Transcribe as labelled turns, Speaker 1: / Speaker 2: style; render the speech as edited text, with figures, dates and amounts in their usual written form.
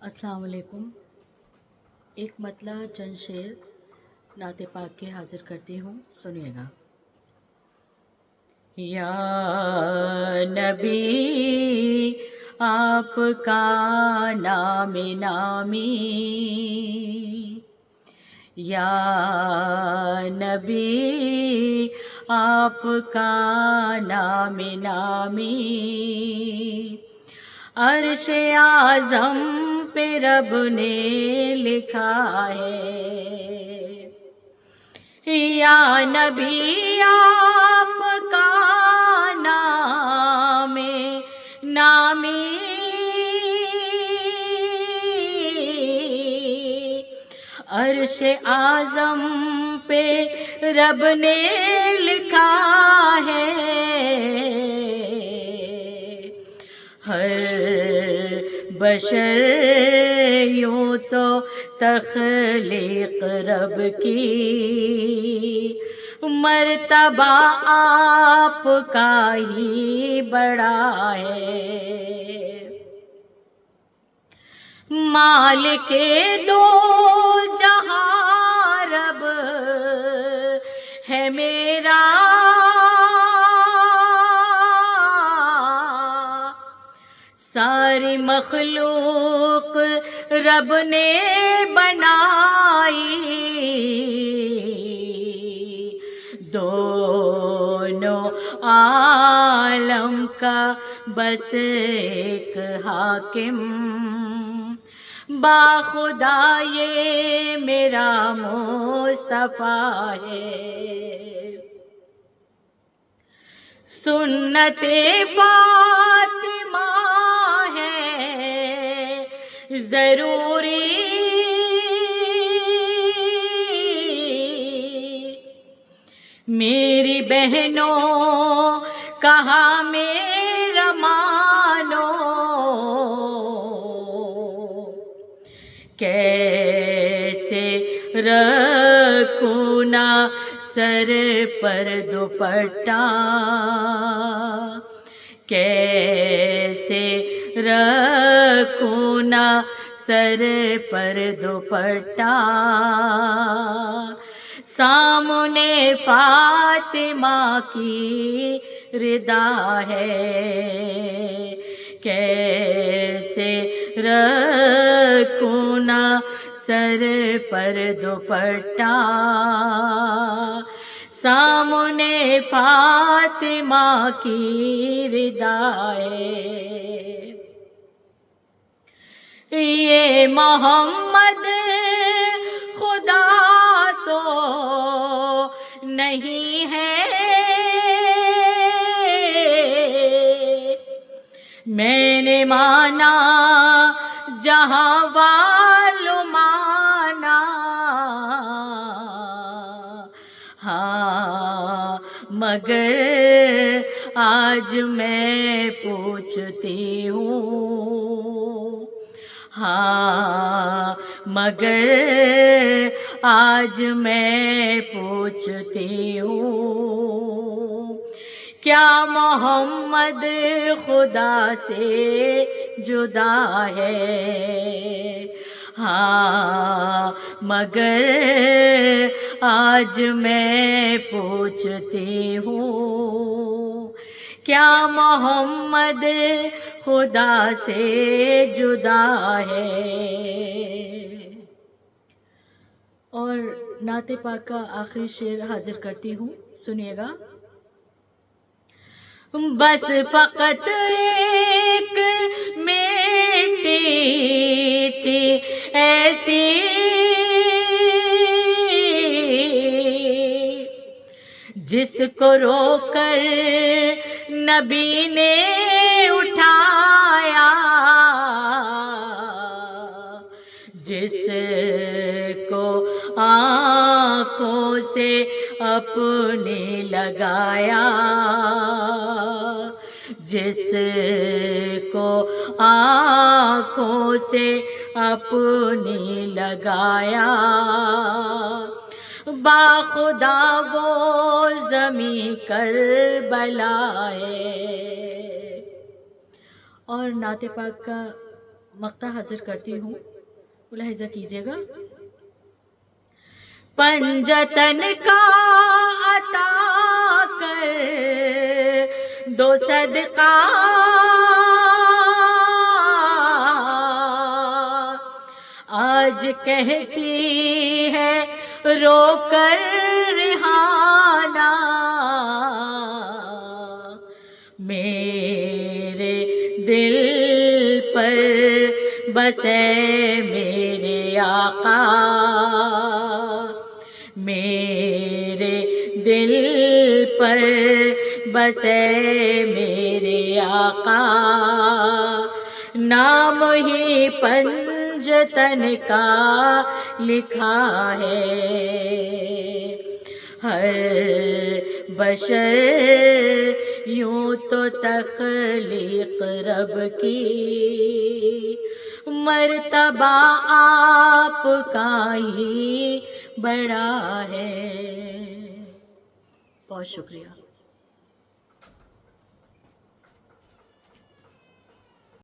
Speaker 1: السلام علیکم۔ ایک مطلع چند شعر نعت پاک کے حاضر کرتی ہوں، سنیے گا۔ یا نبی آپ کا نام نامی، یا نبی آپ کا نام نامی، عرش اعظم پہ رب نے لکھا ہے۔ یا نبی آپ کا نام نامی، عرش اعظم پہ رب نے لکھا ہے۔ ہر بشر یوں تو تخلیق رب کی، مرتبہ آپ کا ہی بڑا ہے۔ مالک دو جہاں رب ہے میرا، ساری مخلوق رب نے بنائی، دونوں عالم کا بس ایک حاکم، باخدا یہ میرا مصطفیٰ ہے۔ سنت فاطمہ ہے ضروری، میری بہنوں کہا میرا مانو، کیسے رکھوں نہ سر پر دوپٹہ، کیسے رکھوں نہ سر پر دوپٹہ، سامنے فاطمہ کی ردا ہے، کیسے رکھوں نہ سر پر دوپٹہ، سامنے فاطمہ کی ردا ہے۔ یہ محمد خدا تو نہیں ہے، میں نے مانا جہاں والوں مانا، ہاں مگر آج میں پوچھتی ہوں، ہاں مگر آج میں پوچھتی ہوں، کیا محمد خدا سے جدا ہے؟ ہاں مگر آج میں پوچھتی ہوں، کیا محمد خدا سے جدا ہے؟ اور نعت پاک کا آخری شعر حاضر کرتی ہوں، سنیے گا۔ بس فقط ایک بیٹی تھی ایسی، جس کو رو کر نبی نے اٹھایا، جس کو آنکھوں سے اپنے لگایا، جس کو آنکھوں سے اپنے لگایا، باخدا وہ زمیں کربلا ہے۔ اور نعت پاک کا مقطع حاضر کرتی ہوں، ملاحظہ کیجیے گا۔ پنجتن کا عطا کر دو صدقہ، آج کہتی ہے رو کر ریحانہ، میرے دل پر بسے میرے آقا، میرے دل پر بسے میرے آقا، نام ہی پنجتن کا لکھا ہے، ہر بشر یوں تو تخلیق رب کی، مرتبہ آپ کا ہی بڑا ہے۔ بہت شکریہ۔